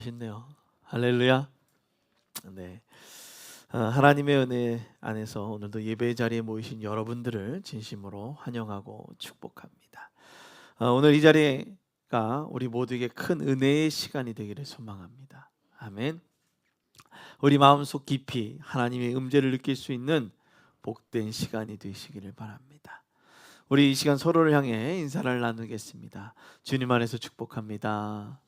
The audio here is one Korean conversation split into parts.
멋있네요. 할렐루야. 네. 하나님의 은혜 안에서 오늘도 예배 자리에 모이신 여러분들을 진심으로 환영하고 축복합니다. 오늘 이 자리가 우리 모두에게 큰 은혜의 시간이 되기를 소망합니다. 아멘. 우리 마음속 깊이 하나님의 음재를 느낄 수 있는 복된 시간이 되시기를 바랍니다. 우리 이 시간 서로를 향해 인사를 나누겠습니다. 주님 안에서 축복합니다.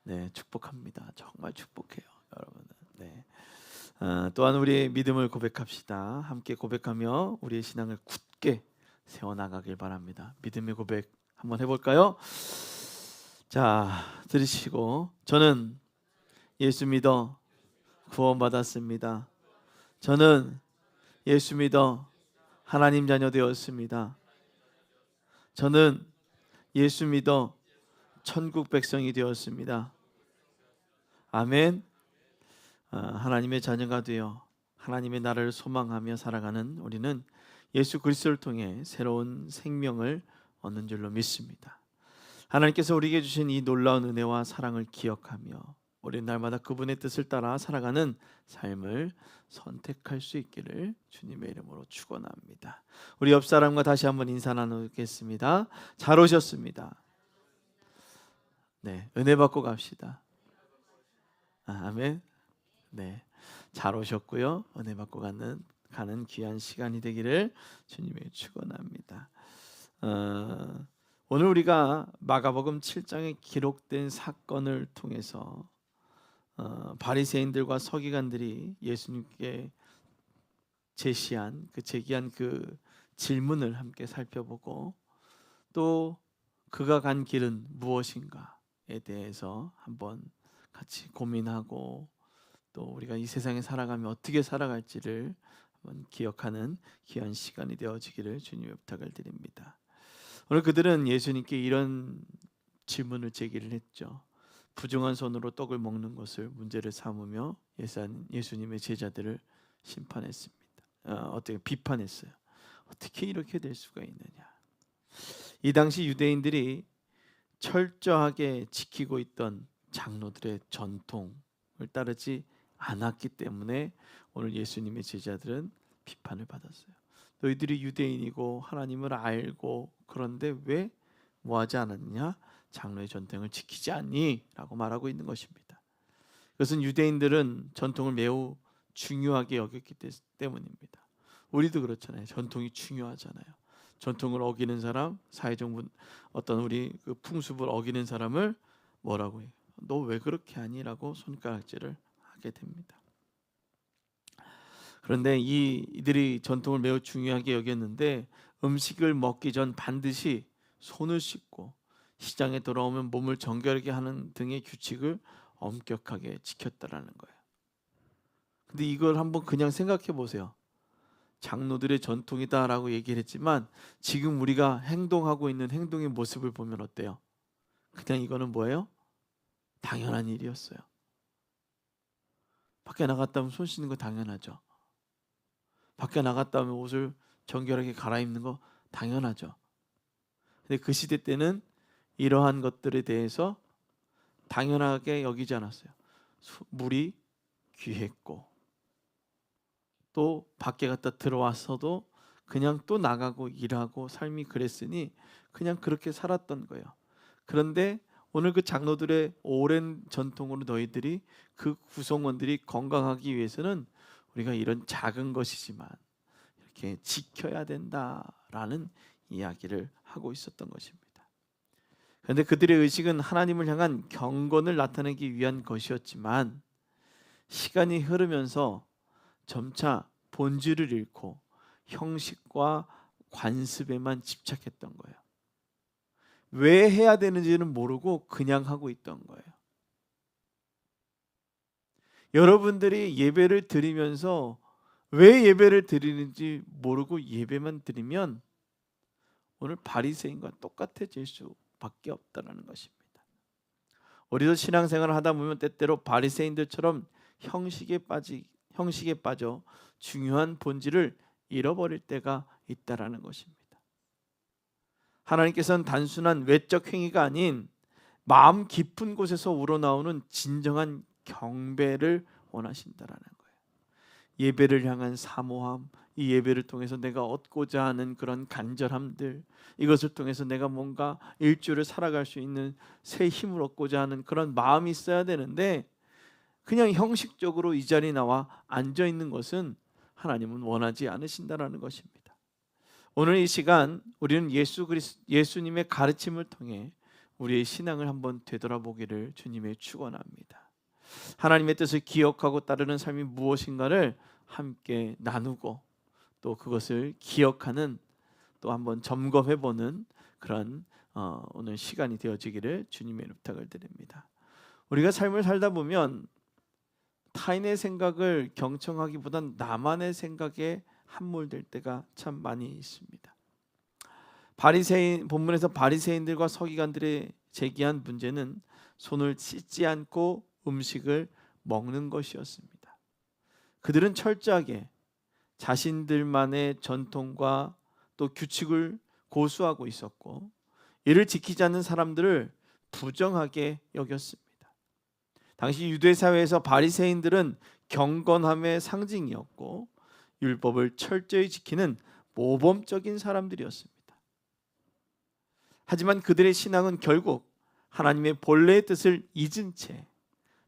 네, 축복합니다. 정말 축복해요, 여러분. 네. 또한 우리의 믿음을 고백합시다. 함께 고백하며 우리의 신앙을 굳게 세워나가길 바랍니다. 믿음의 고백 한번 해볼까요? 자, 들으시고 저는 예수 믿어 구원받았습니다. 저는 예수 믿어 하나님 자녀 되었습니다. 저는 예수 믿어 천국 백성이 되었습니다. 아멘. 하나님의 자녀가 되어 하나님의 나라를 소망하며 살아가는 우리는 예수 그리스도를 통해 새로운 생명을 얻는 줄로 믿습니다. 하나님께서 우리에게 주신 이 놀라운 은혜와 사랑을 기억하며 우리 날마다 그분의 뜻을 따라 살아가는 삶을 선택할 수 있기를 주님의 이름으로 축원합니다. 우리 옆 사람과 다시 한번 인사 나누겠습니다. 잘 오셨습니다. 네, 은혜 받고 갑시다. 아멘. 네, 잘 오셨고요. 은혜 받고 가는 귀한 시간이 되기를 주님의 축원합니다. 오늘 우리가 마가복음 7장에 기록된 사건을 통해서 바리새인들과 서기관들이 예수님께 제기한 그 질문을 함께 살펴보고 또 그가 간 길은 무엇인가에 대해서 한번 같이 고민하고 또 우리가 이 세상에 살아가면 어떻게 살아갈지를 한번 기억하는 귀한 시간이 되어지기를 주님의 부탁을 드립니다. 오늘 그들은 예수님께 이런 질문을 제기를 했죠. 부정한 손으로 떡을 먹는 것을 문제를 삼으며 예수님의 제자들을 심판했습니다. 어떻게 비판했어요. 어떻게 이렇게 될 수가 있느냐. 이 당시 유대인들이 철저하게 지키고 있던 장로들의 전통을 따르지 않았기 때문에 오늘 예수님의 제자들은 비판을 받았어요. 너희들이 유대인이고 하나님을 알고 그런데 왜 뭐하지 않았냐? 장로의 전통을 지키지 않니? 라고 말하고 있는 것입니다. 그것은 유대인들은 전통을 매우 중요하게 여겼기 때문입니다. 우리도 그렇잖아요. 전통이 중요하잖아요. 전통을 어기는 사람, 사회적 어떤 우리 그 풍습을 어기는 사람을 뭐라고 해요? 너 왜 그렇게 하니? 라고 손가락질을 하게 됩니다. 그런데 이들이 전통을 매우 중요하게 여겼는데 음식을 먹기 전 반드시 손을 씻고 시장에 돌아오면 몸을 정결하게 하는 등의 규칙을 엄격하게 지켰다라는 거예요. 근데 이걸 한번 그냥 생각해 보세요. 장로들의 전통이다라고 얘기를 했지만 지금 우리가 행동하고 있는 행동의 모습을 보면 어때요? 그냥 이거는 뭐예요? 당연한 일이었어요. 밖에 나갔다 오면 손 씻는 거 당연하죠. 밖에 나갔다 오면 옷을 정결하게 갈아입는 거 당연하죠. 근데 그 시대 때는 이러한 것들에 대해서 당연하게 여기지 않았어요. 물이 귀했고 또 밖에 갔다 들어왔어도 그냥 또 나가고 일하고 삶이 그랬으니 그냥 그렇게 살았던 거예요. 그런데 오늘 그 장로들의 오랜 전통으로 너희들이 그 구성원들이 건강하기 위해서는 우리가 이런 작은 것이지만 이렇게 지켜야 된다라는 이야기를 하고 있었던 것입니다. 그런데 그들의 의식은 하나님을 향한 경건을 나타내기 위한 것이었지만 시간이 흐르면서 점차 본질을 잃고 형식과 관습에만 집착했던 거예요. 왜 해야 되는지는 모르고 그냥 하고 있던 거예요. 여러분들이 예배를 드리면서 왜 예배를 드리는지 모르고 예배만 드리면 오늘 바리새인과 똑같아질 수밖에 없다는 것입니다. 우리도 신앙생활을 하다 보면 때때로 바리새인들처럼 형식에 빠져 중요한 본질을 잃어버릴 때가 있다라는 것입니다. 하나님께서는 단순한 외적 행위가 아닌 마음 깊은 곳에서 우러나오는 진정한 경배를 원하신다라는 거예요. 예배를 향한 사모함, 이 예배를 통해서 내가 얻고자 하는 그런 간절함들, 이것을 통해서 내가 뭔가 일주일을 살아갈 수 있는 새 힘을 얻고자 하는 그런 마음이 있어야 되는데, 그냥 형식적으로 이 자리에 나와 앉아 있는 것은 하나님은 원하지 않으신다라는 것입니다. 오늘 이 시간 우리는 예수님의 가르침을 통해 우리의 신앙을 한번 되돌아보기를 주님의 축원합니다. 하나님의 뜻을 기억하고 따르는 삶이 무엇인가를 함께 나누고, 또 그것을 기억하는, 또 한번 점검해보는 그런 오늘 시간이 되어지기를 주님의 부탁을 드립니다. 우리가 삶을 살다 보면 타인의 생각을 경청하기보단 나만의 생각에 함몰될 때가 참 많이 있습니다. 본문에서 바리새인들과 서기관들이 제기한 문제는 손을 씻지 않고 음식을 먹는 것이었습니다. 그들은 철저하게 자신들만의 전통과 또 규칙을 고수하고 있었고, 이를 지키지 않는 사람들을 부정하게 여겼습니다. 당시 유대 사회에서 바리새인들은 경건함의 상징이었고, 율법을 철저히 지키는 모범적인 사람들이었습니다. 하지만 그들의 신앙은 결국 하나님의 본래의 뜻을 잊은 채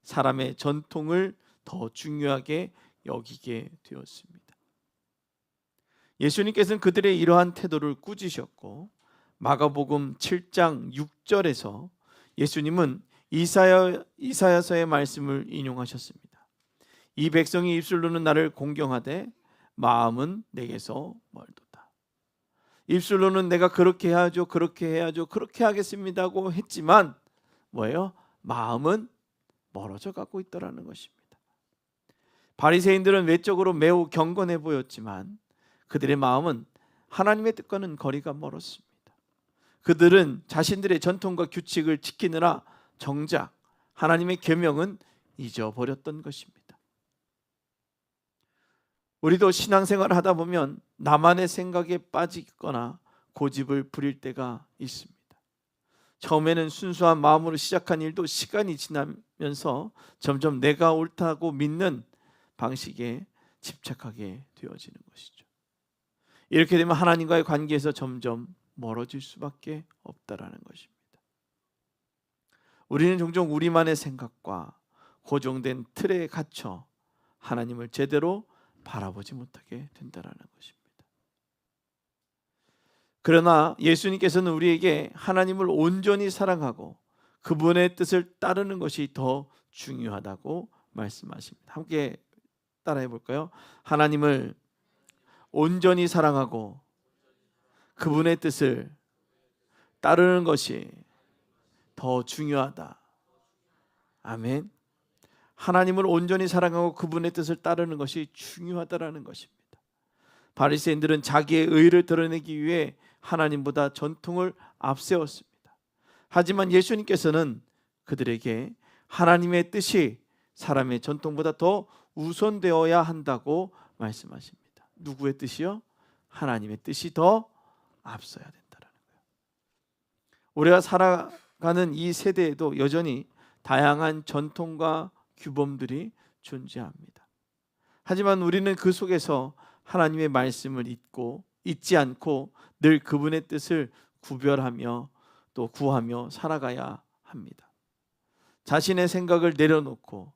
사람의 전통을 더 중요하게 여기게 되었습니다. 예수님께서는 그들의 이러한 태도를 꾸짖으셨고, 마가복음 7장 6절에서 예수님은 이사야서의 말씀을 인용하셨습니다. 이 백성이 입술로는 나를 공경하되 마음은 내게서 멀도다. 입술로는 내가 그렇게 해야죠, 그렇게 해야죠, 그렇게 하겠습니다고 했지만 뭐예요? 마음은 멀어져 가고 있더라는 것입니다. 바리새인들은 외적으로 매우 경건해 보였지만 그들의 마음은 하나님의 뜻과는 거리가 멀었습니다. 그들은 자신들의 전통과 규칙을 지키느라 정작 하나님의 계명은 잊어버렸던 것입니다. 우리도 신앙생활을 하다 보면 나만의 생각에 빠지거나 고집을 부릴 때가 있습니다. 처음에는 순수한 마음으로 시작한 일도 시간이 지나면서 점점 내가 옳다고 믿는 방식에 집착하게 되어지는 것이죠. 이렇게 되면 하나님과의 관계에서 점점 멀어질 수밖에 없다라는 것입니다. 우리는 종종 우리만의 생각과 고정된 틀에 갇혀 하나님을 제대로 바라보지 못하게 된다라는 것입니다. 그러나 예수님께서는 우리에게 하나님을 온전히 사랑하고 그분의 뜻을 따르는 것이 더 중요하다고 말씀하십니다. 함께 따라해 볼까요? 하나님을 온전히 사랑하고 그분의 뜻을 따르는 것이 더 중요하다. 아멘. 하나님을 온전히 사랑하고 그분의 뜻을 따르는 것이 중요하다라는 것입니다. 바리새인들은 자기의 의를 드러내기 위해 하나님보다 전통을 앞세웠습니다. 하지만 예수님께서는 그들에게 하나님의 뜻이 사람의 전통보다 더 우선되어야 한다고 말씀하십니다. 누구의 뜻이요? 하나님의 뜻이 더 앞서야 된다는 거예요. 우리가 살아가는 이 세대에도 여전히 다양한 전통과 규범들이 존재합니다. 하지만 우리는 그 속에서 하나님의 말씀을 잊지 않고 늘 그분의 뜻을 구별하며 또 구하며 살아가야 합니다. 자신의 생각을 내려놓고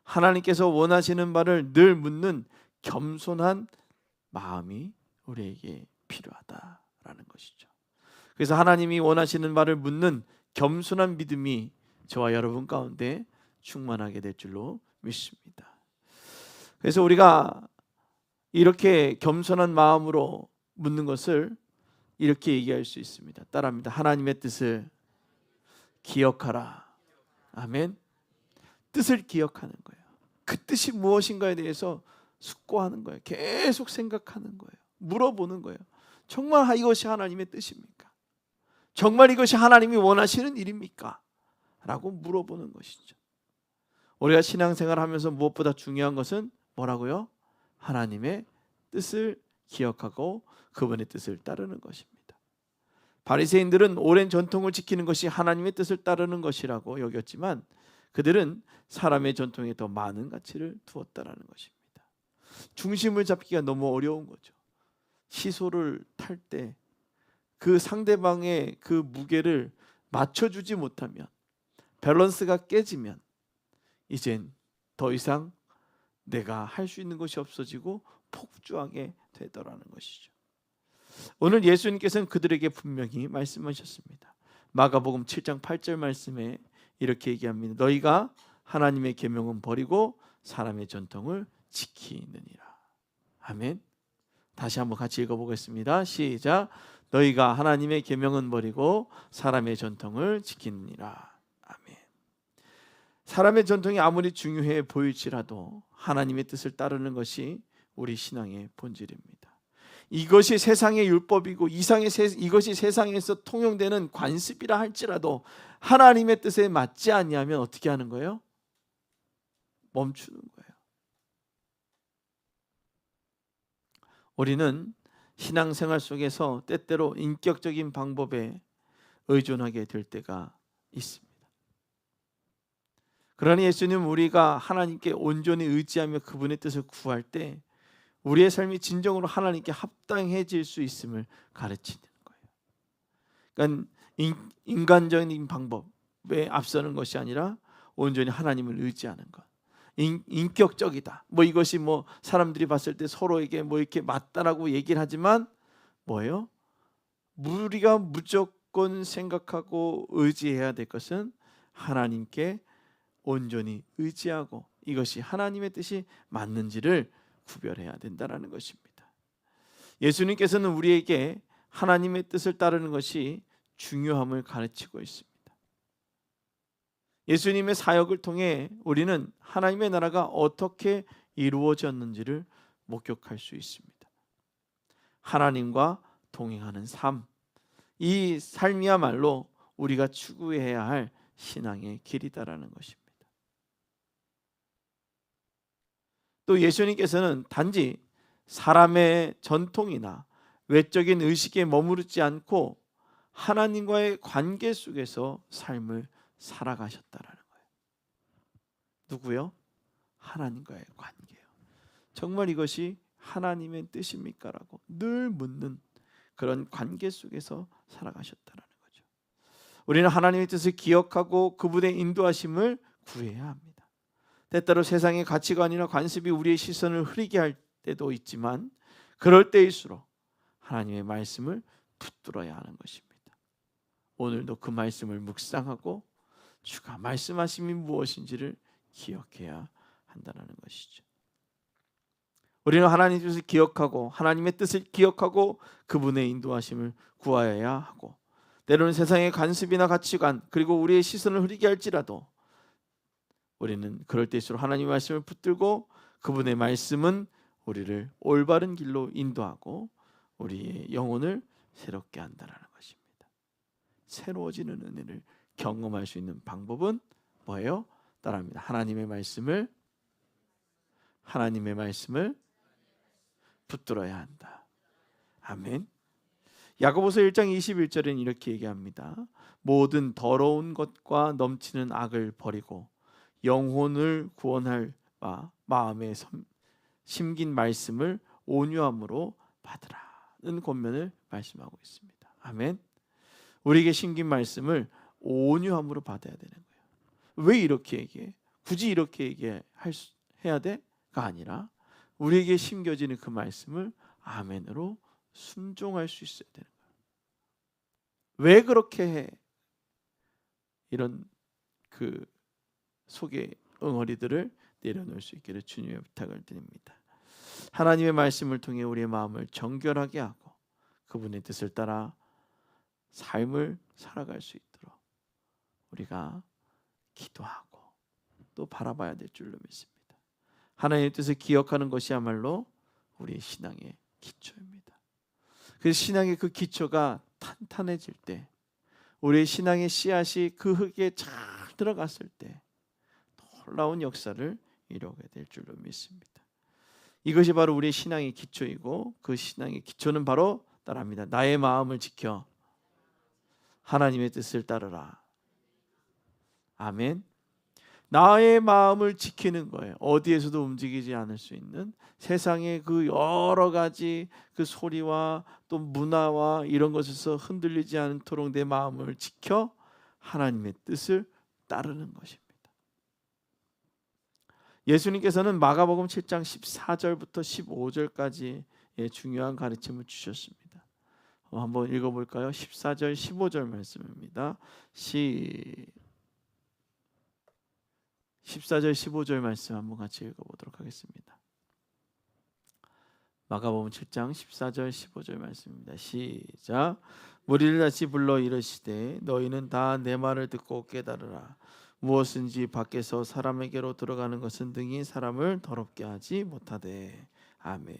하나님께서 원하시는 바를 늘 묻는 겸손한 마음이 우리에게 필요하다라는 것이죠. 그래서 하나님이 원하시는 바를 묻는 겸손한 믿음이 저와 여러분 가운데 충만하게 될 줄로 믿습니다. 그래서 우리가 이렇게 겸손한 마음으로 묻는 것을 이렇게 얘기할 수 있습니다. 따라합니다. 하나님의 뜻을 기억하라. 아멘. 뜻을 기억하는 거예요. 그 뜻이 무엇인가에 대해서 숙고하는 거예요. 계속 생각하는 거예요. 물어보는 거예요. 정말 이것이 하나님의 뜻입니까? 정말 이것이 하나님이 원하시는 일입니까? 라고 물어보는 것이죠. 우리가 신앙생활을 하면서 무엇보다 중요한 것은 뭐라고요? 하나님의 뜻을 기억하고 그분의 뜻을 따르는 것입니다. 바리새인들은 오랜 전통을 지키는 것이 하나님의 뜻을 따르는 것이라고 여겼지만 그들은 사람의 전통에 더 많은 가치를 두었다라는 것입니다. 중심을 잡기가 너무 어려운 거죠. 시소를 탈 때 그 상대방의 그 무게를 맞춰주지 못하면, 밸런스가 깨지면 이젠 더 이상 내가 할 수 있는 것이 없어지고 폭주하게 되더라는 것이죠. 오늘 예수님께서는 그들에게 분명히 말씀하셨습니다. 마가복음 7장 8절 말씀에 이렇게 얘기합니다. 너희가 하나님의 계명은 버리고 사람의 전통을 지키느니라. 아멘. 다시 한번 같이 읽어보겠습니다. 시작. 너희가 하나님의 계명은 버리고 사람의 전통을 지키느니라. 아멘. 사람의 전통이 아무리 중요해 보일지라도 하나님의 뜻을 따르는 것이 우리 신앙의 본질입니다. 이것이 세상의 율법이고 이것이 세상에서 통용되는 관습이라 할지라도 하나님의 뜻에 맞지 아니하면 어떻게 하는 거예요? 멈추는 거예요. 우리는 신앙생활 속에서 때때로 인격적인 방법에 의존하게 될 때가 있습니다. 그러나 예수님은 우리가 하나님께 온전히 의지하며 그분의 뜻을 구할 때 우리의 삶이 진정으로 하나님께 합당해질 수 있음을 가르치는 거예요. 그러니까 인간적인 방법에 앞서는 것이 아니라 온전히 하나님을 의지하는 것. 인격적이다. 이것이 사람들이 봤을 때 서로에게 이렇게 맞다라고 얘기를 하지만 뭐예요? 우리가 무조건 생각하고 의지해야 될 것은 하나님께 온전히 의지하고 이것이 하나님의 뜻이 맞는지를 구별해야 된다는 것입니다. 예수님께서는 우리에게 하나님의 뜻을 따르는 것이 중요함을 가르치고 있습니다. 예수님의 사역을 통해 우리는 하나님의 나라가 어떻게 이루어졌는지를 목격할 수 있습니다. 하나님과 동행하는 삶, 이 삶이야말로 우리가 추구해야 할 신앙의 길이다라는 것입니다. 또 예수님께서는 단지 사람의 전통이나 외적인 의식에 머무르지 않고 하나님과의 관계 속에서 삶을 살아가셨다라는 거예요. 누구요? 하나님과의 관계요. 정말 이것이 하나님의 뜻입니까? 라고 늘 묻는 그런 관계 속에서 살아가셨다라는 거죠. 우리는 하나님의 뜻을 기억하고 그분의 인도하심을 구해야 합니다. 때때로 세상의 가치관이나 관습이 우리의 시선을 흐리게 할 때도 있지만 그럴 때일수록 하나님의 말씀을 붙들어야 하는 것입니다. 오늘도 그 말씀을 묵상하고 주가 말씀하심이 무엇인지를 기억해야 한다는 것이죠. 우리는 하나님의 뜻을 기억하고 하나님의 뜻을 기억하고 그분의 인도하심을 구하여야 하고 때로는 세상의 관습이나 가치관 그리고 우리의 시선을 흐리게 할지라도 우리는 그럴 때일수록 하나님의 말씀을 붙들고 그분의 말씀은 우리를 올바른 길로 인도하고 우리의 영혼을 새롭게 한다는 것입니다. 새로워지는 은혜를 경험할 수 있는 방법은 뭐예요? 따라합니다. 하나님의 말씀을 붙들어야 한다. 아멘. 야고보서 1장 21절에는 이렇게 얘기합니다. 모든 더러운 것과 넘치는 악을 버리고 영혼을 구원할 바 마음에 심긴 말씀을 온유함으로 받으라는 권면을 말씀하고 있습니다. 아멘. 우리에게 심긴 말씀을 온유함으로 받아야 되는 거예요. 왜 이렇게 얘기해? 굳이 이렇게 해야 돼?가 아니라 우리에게 심겨지는 그 말씀을 아멘으로 순종할 수 있어야 되는 거예요. 왜 그렇게 해? 이런 그 속의 응어리들을 내려놓을 수 있기를 주님의 부탁을 드립니다. 하나님의 말씀을 통해 우리의 마음을 정결하게 하고 그분의 뜻을 따라 삶을 살아갈 수 있도록 우리가 기도하고 또 바라봐야 될 줄로 믿습니다. 하나님의 뜻을 기억하는 것이야말로 우리의 신앙의 기초입니다. 그 신앙의 그 기초가 탄탄해질 때 우리의 신앙의 씨앗이 그 흙에 잘 들어갔을 때 놀라운 역사를 이루게 될 줄로 믿습니다. 이것이 바로 우리의 신앙의 기초이고 그 신앙의 기초는 바로 따라합니다. 나의 마음을 지켜 하나님의 뜻을 따르라. 아멘. 나의 마음을 지키는 거예요. 어디에서도 움직이지 않을 수 있는 세상의 그 여러 가지 그 소리와 또 문화와 이런 것에서 흔들리지 않도록 내 마음을 지켜 하나님의 뜻을 따르는 것입니다. 예수님께서는 마가복음 7장 14절부터 15절까지 중요한 가르침을 주셨습니다. 한번 읽어볼까요? 14절 15절 말씀입니다. 14절 15절 말씀 한번 같이 읽어보도록 하겠습니다. 마가복음 7장 14절 15절 말씀입니다. 시작. 무리를 다시 불러 이르시되 너희는 다 내 말을 듣고 깨달으라. 무엇인지 밖에서 사람에게로 들어가는 것은 등이 사람을 더럽게 하지 못하되. 아멘.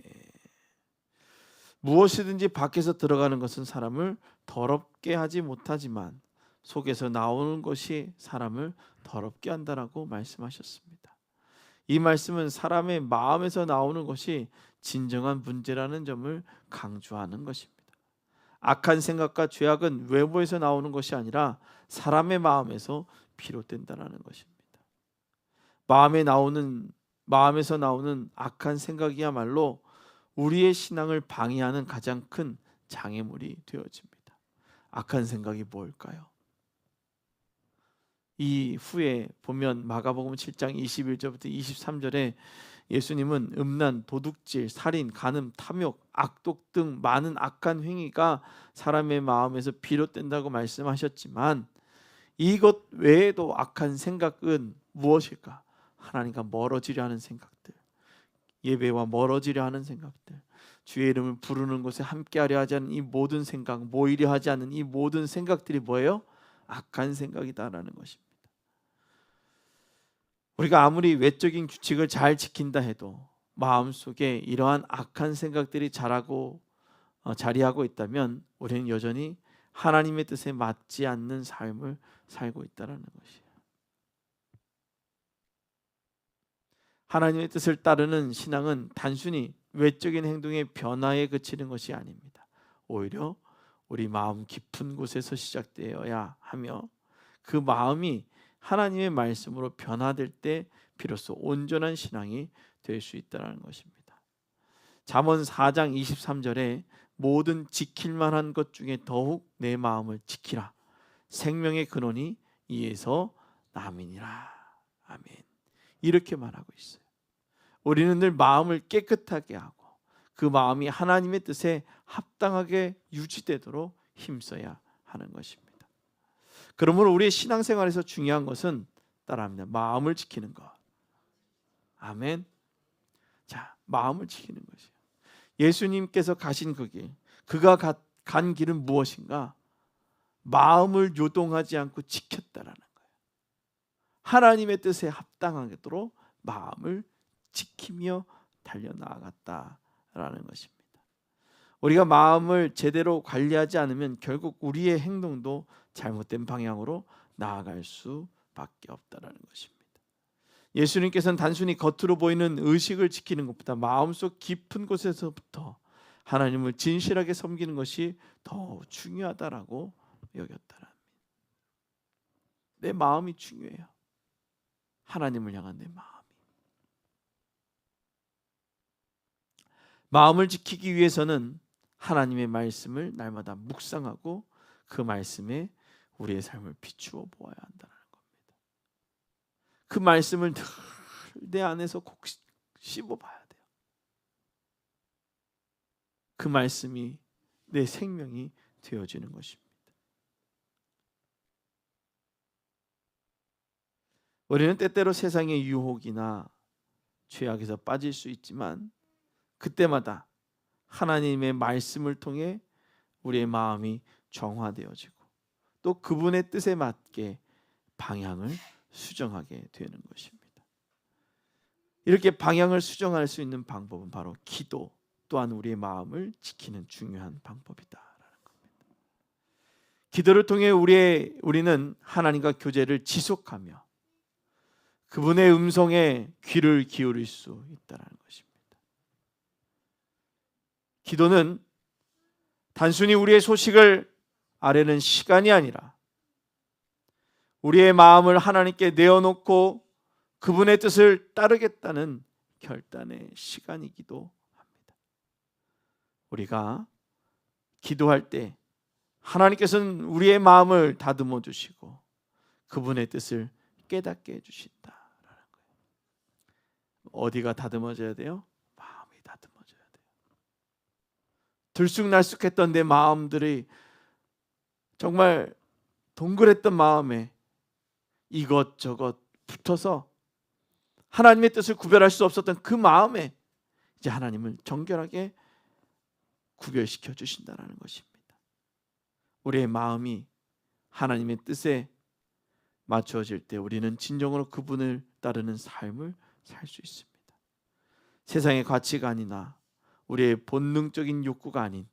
무엇이든지 밖에서 들어가는 것은 사람을 더럽게 하지 못하지만 속에서 나오는 것이 사람을 더럽게 한다라고 말씀하셨습니다. 이 말씀은 사람의 마음에서 나오는 것이 진정한 문제라는 점을 강조하는 것입니다. 악한 생각과 죄악은 외부에서 나오는 것이 아니라 사람의 마음에서 비롯된다는 것입니다. 마음에서 나오는 악한 생각이야말로 우리의 신앙을 방해하는 가장 큰 장애물이 되어집니다. 악한 생각이 뭘까요? 이 후에 보면 마가복음 7장 21절부터 23절에 예수님은 음란, 도둑질, 살인, 간음, 탐욕, 악독 등 많은 악한 행위가 사람의 마음에서 비롯된다고 말씀하셨지만 이것 외에도 악한 생각은 무엇일까? 하나님과 멀어지려 하는 생각들, 예배와 멀어지려 하는 생각들, 주의 이름을 부르는 곳에 함께하려 하지 않는 이 모든 생각, 모이려 하지 않는 이 모든 생각들이 뭐예요? 악한 생각이다라는 것입니다. 우리가 아무리 외적인 규칙을 잘 지킨다 해도 마음속에 이러한 악한 생각들이 자리하고 있다면 우리는 여전히 하나님의 뜻에 맞지 않는 삶을 살고 있다는 것이에요. 하나님의 뜻을 따르는 신앙은 단순히 외적인 행동의 변화에 그치는 것이 아닙니다. 오히려 우리 마음 깊은 곳에서 시작되어야 하며 그 마음이 하나님의 말씀으로 변화될 때 비로소 온전한 신앙이 될 수 있다는 것입니다. 잠언 4장 23절에 모든 지킬 만한 것 중에 더욱 내 마음을 지키라. 생명의 근원이 이에서 남이니라. 아멘. 이렇게 말하고 있어요. 우리는 늘 마음을 깨끗하게 하고 그 마음이 하나님의 뜻에 합당하게 유지되도록 힘써야 하는 것입니다. 그러므로 우리의 신앙생활에서 중요한 것은 따라합니다. 마음을 지키는 것. 아멘. 자, 마음을 지키는 것이에요. 예수님께서 가신 그 길, 그가 간 길은 무엇인가? 마음을 요동하지 않고 지켰다라는 거예요. 하나님의 뜻에 합당하도록 마음을 지키며 달려나갔다라는 것입니다. 우리가 마음을 제대로 관리하지 않으면 결국 우리의 행동도 잘못된 방향으로 나아갈 수밖에 없다라는 것입니다. 예수님께서는 단순히 겉으로 보이는 의식을 지키는 것보다 마음속 깊은 곳에서부터 하나님을 진실하게 섬기는 것이 더 중요하다라고 여겼다랍니다. 내 마음이 중요해요. 하나님을 향한 내 마음을 지키기 위해서는 하나님의 말씀을 날마다 묵상하고 그 말씀에 우리의 삶을 비추어 보아야 한다는 겁니다. 그 말씀을 늘 내 안에서 꼭 씹어봐야 돼요. 그 말씀이 내 생명이 되어지는 것입니다. 우리는 때때로 세상의 유혹이나 죄악에서 빠질 수 있지만 그때마다 하나님의 말씀을 통해 우리의 마음이 정화되어지고 또 그분의 뜻에 맞게 방향을 수정하게 되는 것입니다. 이렇게 방향을 수정할 수 있는 방법은 바로 기도 또한 우리의 마음을 지키는 중요한 방법이다라는 겁니다. 기도를 통해 우리는 하나님과 교제를 지속하며 그분의 음성에 귀를 기울일 수 있다는 것입니다. 기도는 단순히 우리의 소식을 아래는 시간이 아니라 우리의 마음을 하나님께 내어놓고 그분의 뜻을 따르겠다는 결단의 시간이기도 합니다. 우리가 기도할 때 하나님께서는 우리의 마음을 다듬어 주시고 그분의 뜻을 깨닫게 해주신다라는 거예요. 어디가 다듬어져야 돼요? 마음이 다듬어져야 돼요. 들쑥날쑥했던 내 마음들이 정말 동그랬던 마음에 이것저것 붙어서 하나님의 뜻을 구별할 수 없었던 그 마음에 이제 하나님을 정결하게 구별시켜 주신다는 것입니다. 우리의 마음이 하나님의 뜻에 맞추어질 때 우리는 진정으로 그분을 따르는 삶을 살 수 있습니다. 세상의 가치관이나 우리의 본능적인 욕구가 아닌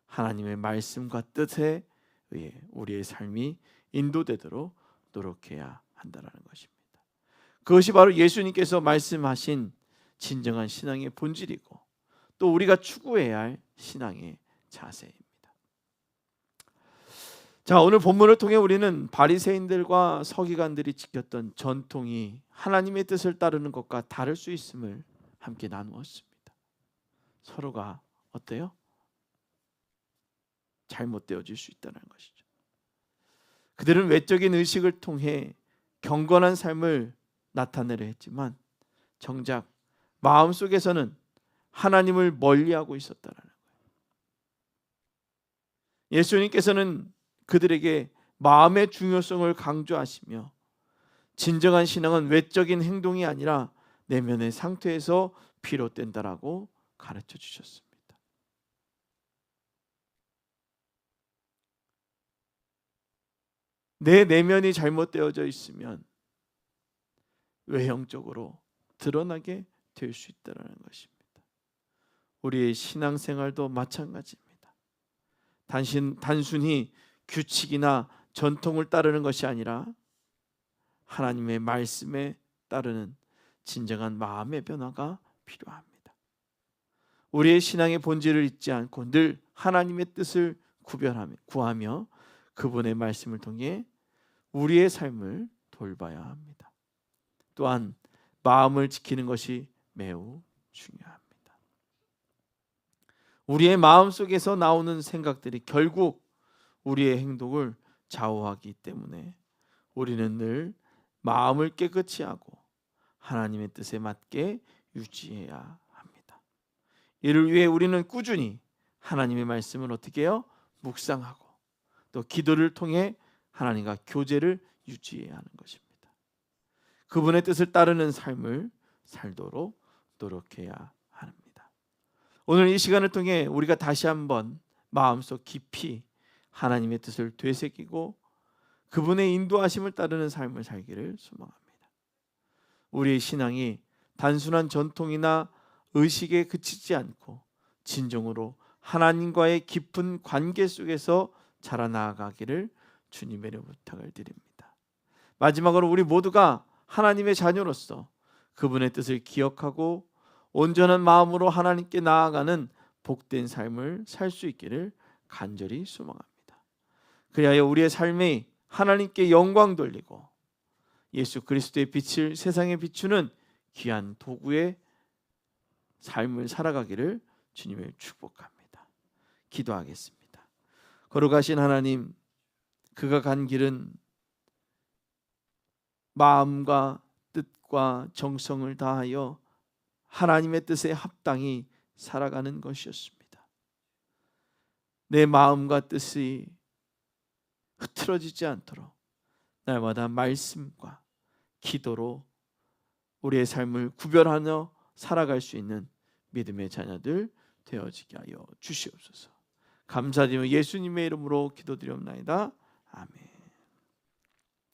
하나님의 말씀과 뜻에 의해 우리의 삶이 인도되도록 노력해야 한다는 것입니다. 그것이 바로 예수님께서 말씀하신 진정한 신앙의 본질이고 또 우리가 추구해야 할 신앙의 자세입니다. 자, 오늘 본문을 통해 우리는 바리새인들과 서기관들이 지켰던 전통이 하나님의 뜻을 따르는 것과 다를 수 있음을 함께 나누었습니다. 서로가 어때요? 잘못되어질 수 있다는 것이죠. 그들은 외적인 의식을 통해 경건한 삶을 나타내려 했지만 정작 마음속에서는 하나님을 멀리하고 있었다는 거예요. 예수님께서는 그들에게 마음의 중요성을 강조하시며 진정한 신앙은 외적인 행동이 아니라 내면의 상태에서 비롯된다라고 가르쳐 주셨습니다. 내 내면이 잘못되어져 있으면 외형적으로 드러나게 될 수 있다는 것입니다. 우리의 신앙생활도 마찬가지입니다. 단순히 규칙이나 전통을 따르는 것이 아니라 하나님의 말씀에 따르는 진정한 마음의 변화가 필요합니다. 우리의 신앙의 본질을 잊지 않고 늘 하나님의 뜻을 구하며 그분의 말씀을 통해 우리의 삶을 돌봐야 합니다. 또한 마음을 지키는 것이 매우 중요합니다. 우리의 마음 속에서 나오는 생각들이 결국 우리의 행동을 좌우하기 때문에 우리는 늘 마음을 깨끗이 하고 하나님의 뜻에 맞게 유지해야 합니다. 이를 위해 우리는 꾸준히 하나님의 말씀을 어떻게 해요? 묵상하고 또 기도를 통해 하나님과 교제를 유지해야 하는 것입니다. 그분의 뜻을 따르는 삶을 살도록 노력해야 합니다. 오늘 이 시간을 통해 우리가 다시 한번 마음속 깊이 하나님의 뜻을 되새기고 그분의 인도하심을 따르는 삶을 살기를 소망합니다. 우리의 신앙이 단순한 전통이나 의식에 그치지 않고 진정으로 하나님과의 깊은 관계 속에서 자라나가기를 주님의 이름으로 부탁을 드립니다. 마지막으로 우리 모두가 하나님의 자녀로서 그분의 뜻을 기억하고 온전한 마음으로 하나님께 나아가는 복된 삶을 살 수 있기를 간절히 소망합니다. 그리하여 우리의 삶이 하나님께 영광 돌리고 예수 그리스도의 빛을 세상에 비추는 귀한 도구의 삶을 살아가기를 주님을 축복합니다. 기도하겠습니다. 거룩하신 하나님, 그가 간 길은 마음과 뜻과 정성을 다하여 하나님의 뜻에 합당히 살아가는 것이었습니다. 내 마음과 뜻이 흐트러지지 않도록 날마다 말씀과 기도로 우리의 삶을 구별하며 살아갈 수 있는 믿음의 자녀들 되어지게 하여 주시옵소서. 감사드리며 예수님의 이름으로 기도드리옵나이다. 아멘.